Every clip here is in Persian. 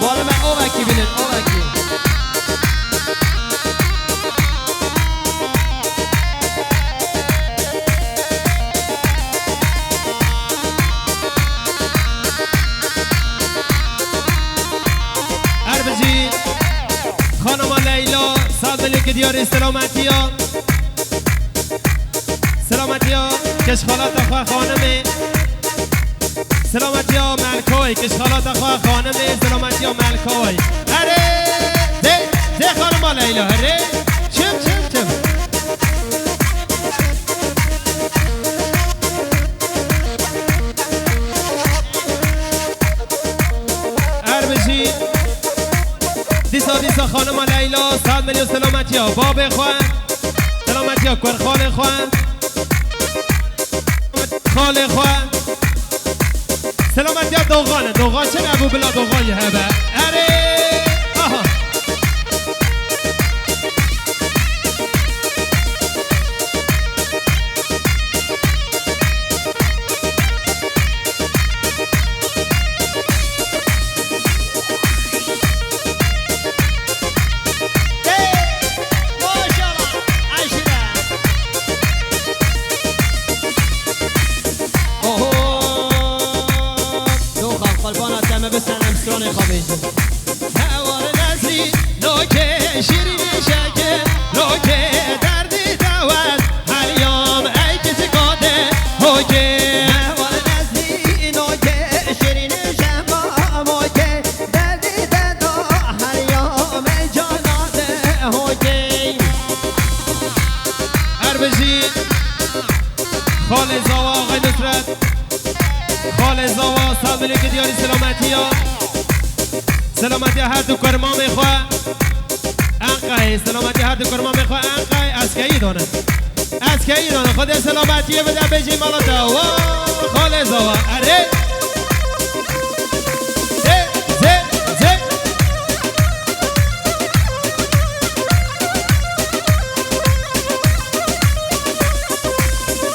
بالا من اوکی بینید اوکی اربجی خانم لیلا صد که دیار سلامتی ها سلامتی ها کشخالات خواه خانمه سلامتی ها ملکای کشخالات خواه خانمه سلامتی ها ملکای اره ده خانم لیلا اره چم اربجی دیسا خانم لیلا 100 میلیون سلامتی ها باب خواه سلامتی ها کور خال خواه خال خواه سلامتی ها دوغان چه ابو بلا دوغان یه هبه اره آها هوار نزلی نوکه شیرین شکه نوکه دردی دوست هریام ای کسی کاده هوکه هوار نزلی نوکه شیرین شما موکه دردی دو هریام ای جاناده هوکه اربجی خال زوا آقای نصرت خال زوا سلام که دیاری سلامتی ها سلامتی هر دو کرما میخواه انقای سلامتی هر دو کرما میخواه انقای از که ای دانه خود سلامتی بده بجی مالا دوا خال زوا اره زه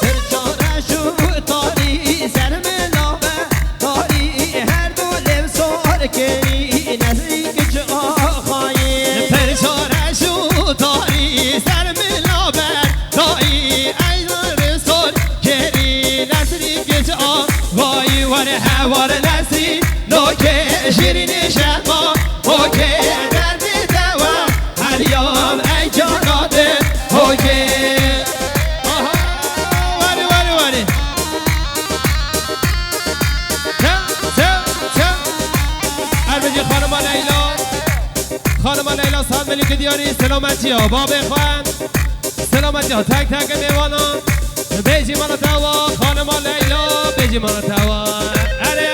برچاره شو تاری سر ملاوه تاری هر دو لب سار کری سر ملابر دایی ایزار سر کری نسری گج وای وره هوار نسری نوکه شیرین شما اوکه درد دوام هریام ای جاناده اوکه وره اربجی خانم لیلا 100 میلیون دیاری سلامتی ها باب خوان سلامتی ها تک تک میوانان بیجی مالا توا خانم لیلا بیجی مالا توا اره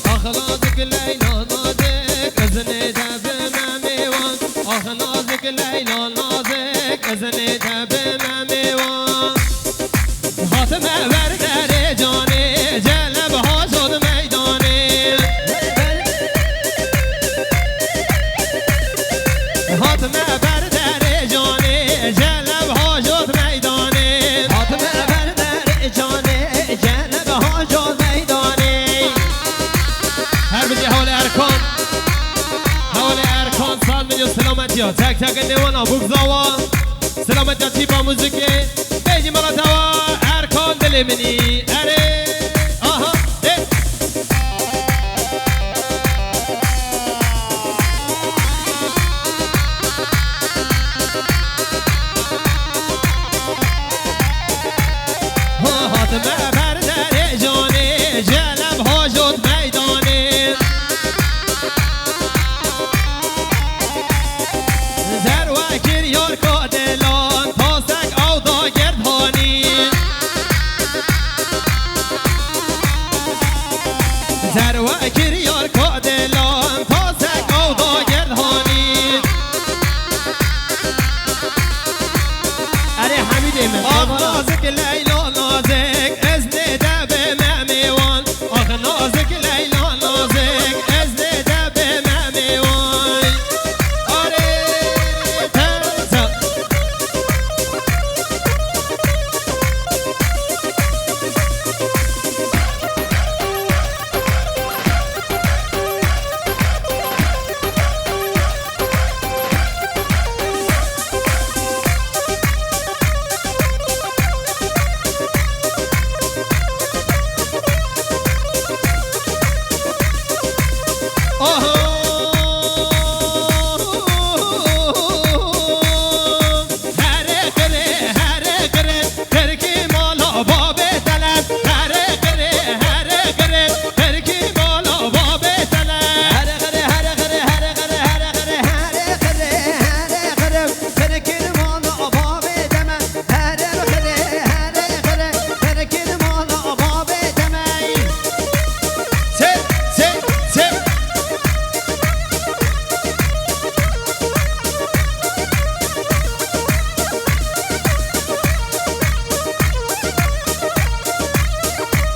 آخلازک لیلا نازک ازنه جب میوان آخلازک لیلا نازک ازنه جب میوان خاتمه بردر جانه جلب ها شد میدانه خاتمه بردر جانه جلب ها شد میدانه خاتمه بردر جانه جلب ها شد میدانه هر بجی حال ارکان 100 میلیون سلامتی ها تک تک نوانا بگذاوا سلامتی ها تیپا موزیکی بیجی مالا توا ارکان دل منی اره آها خاتمه بردر جانه جلب ها شد میدانه زر و کریار کادلان تاسک او دا گردهانی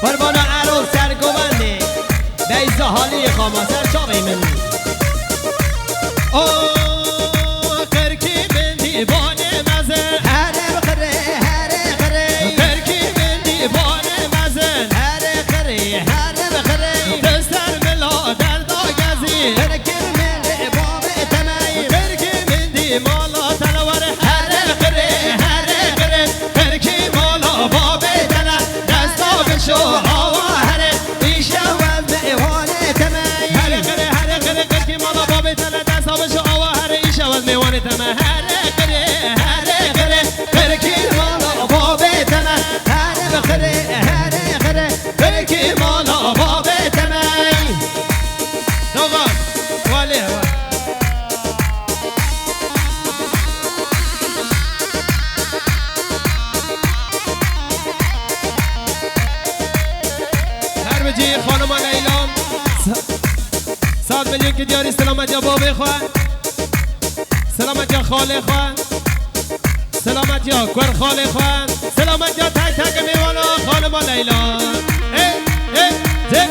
قربان عروس سرگوانده بیزه حالی خاما سر چاوی من قرکی من دیوانه مزن هره بخره هره خره قرکی من دیوانه مزن هره خره هره بخره دستر ملا در داگزی ترکر من باب تمایی قرکی من دی مالا تلوار هره خره هره خره قرکی مالا باب تلا دستا بشو آوا هره شوال بإيوانه تمایی هره خره هره خره قرکی مالا باب تلا دستا بشو آوا هره ایشا و میوان تما هره خره هره خره قرکی مالا باب تلا هره بخره هره خره قرکی مالا باب تمای دوغان والی هر بجی خانم لیلام 100 میلیون که دیاری سلامت یا بابی خواه سلامت یا خاله خواه سلامت یا کور خاله خواه سلامت یا تک تک میوانا خانم لیلا زد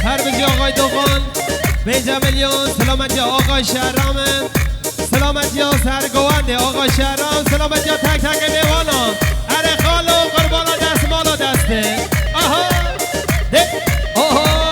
هر بجی آقای دوغان 50 میلیون سلامت یا آقای شهرام سلامت یا سرگوانده آقای شهرام سلامت یا تک تک میوانا اره خالو قربانا دست مالا دسته آها ده آها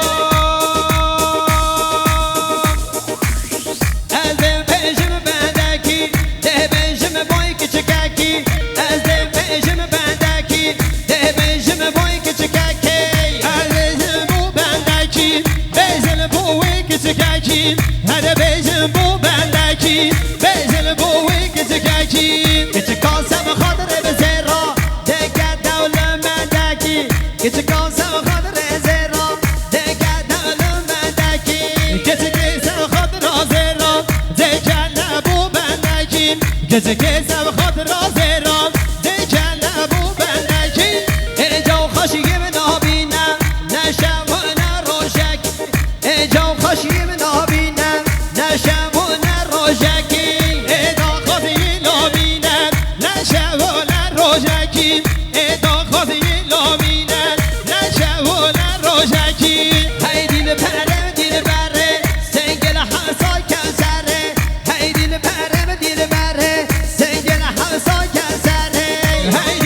از دل پیشم بندکی ده پیشم بای کچککی از دل پیشم بندکی ده پیشم بای کچککی هر بو بندکی بیزل بوی کچککی هر بیزل بو بندکی بیزل بوی کچککی کچکاسم خاطر بزیرا دکه دول مندکی کچکاسم خاطر زیرا دکه دول مندکی کچکی سر خاطر آزیران دیگر نبو بندکی کچکی سر خاطر آزیران دیگر نبو بندکی اینجا خوشی من آبینم نشم و نروشک اینجا خوشی من آبینم نشم و نروشکی ایدا خواهی لامینن نشه و نروشکی ایدا خواهی لامینن نشه و نروشکی هی دیل بره سنگل حسا کسره هی دیل بره سنگل حسا کسره هی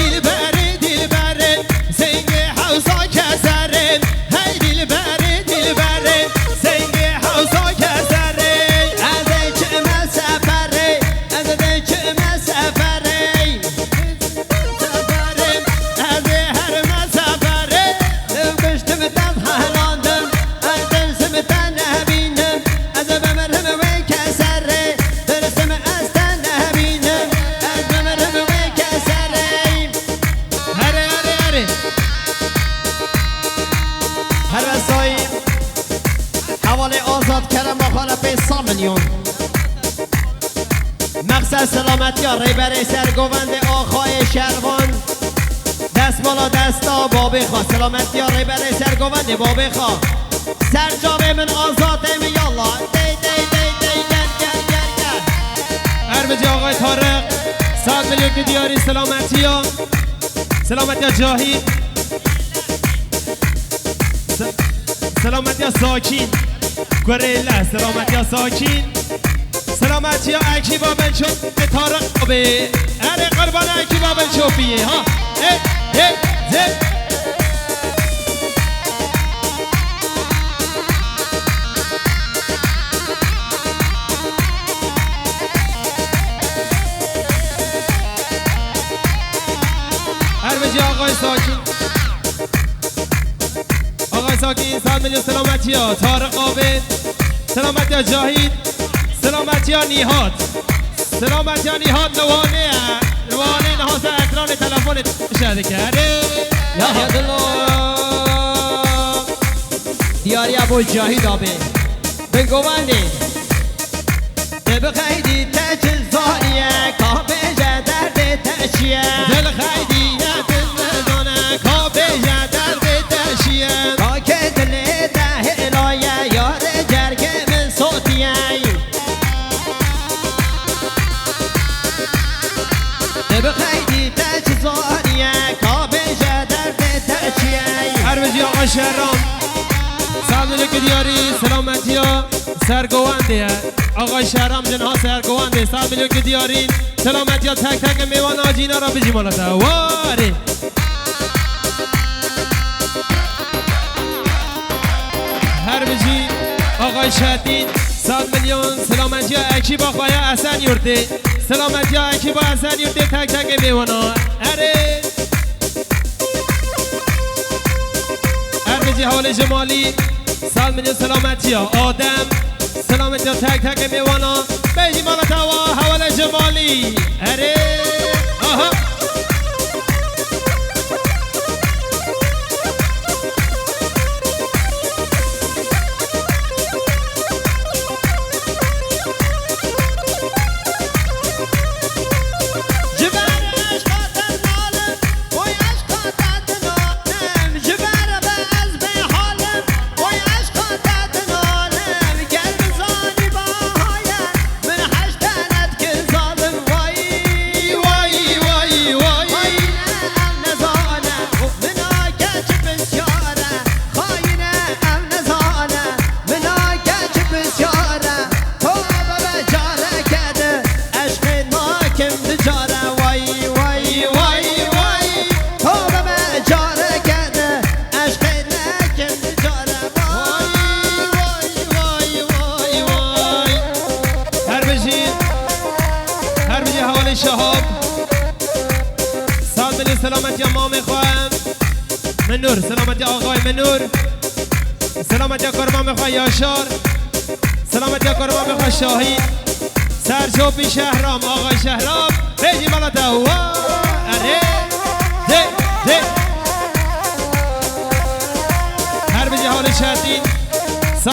دیل بره سنگ حوزا کسره هی دیل بره سنگ حوزا کسره از چه مسافره از چه مسافره سفره از هر مسافره بشتم دم حلاندم از درسم تن نبینم از بمرهم وی کسره درسم از تن نبینم از بمرهم وی کسره هره هر وسایی حواله آزاد کردم مخالفه 100 میلیون مقصد سلامتی ها ریبر سرگوند آقای شروان دست بالا دستا بابی خواه سلامتی ها ریبر سرگوند بابی خواه سرجام من آزاده می یالله دی دی دی دی گر هر بجی آقای طارق 100 میلیون که دیاری سلامتی ها جاهی سلامتی ها ساکین گوریله سلامتی ها ساکین سلامتی ها اکی بابن چوب طارق خوبه هر قربان اکی بابن چوبیه ها زد ساکین آقای ساکین 100 میلیون سلامتی ها طارق عابد سلامتی ها جاهید سلامتی ها نیهاد سلامتی ها نیهاد نوانه نحاسه اکران تلفونت شهده کرده یا الله دیاری ابو جاهید آبه به گوانده دب خیدی تجل زانیه کابه جدرد تشیه دل خیدی دل مزانه کابه جدرد تشیه کاکه دل ده الایه یار جرگ من صوتیه دب خیدی تجل زانیه کابه جدرد تشیه هر بجی آقا شهرام سلام که دیاری سلامتی ها سرگوانده آقای شهرام جنها سرگوانده 100 میلیون که دیارین سلامتی ها تک تک میوان آجینا را بجی مالاتا واره هر بجی آقای شهدین 100 میلیون سلامتی ها اکی با خواهی احسن یورده سلامتی ها اکی با احسن یورده تک تک میوان ها اره هر بجی حال جمالی 100 میلیون سلامتی ها آدم سلامتی ها تک تک میوانا بیجی مالا توا حوال جمالی اره آها شهاب 100 میلیون سلامتی امام خواهم منور سلامتی آقای منور سلامتی کرمان خواهم یاشار سلامتی کرمان خواهم شاهین سرجوبی شهرام آقای شهرام بیجی بالا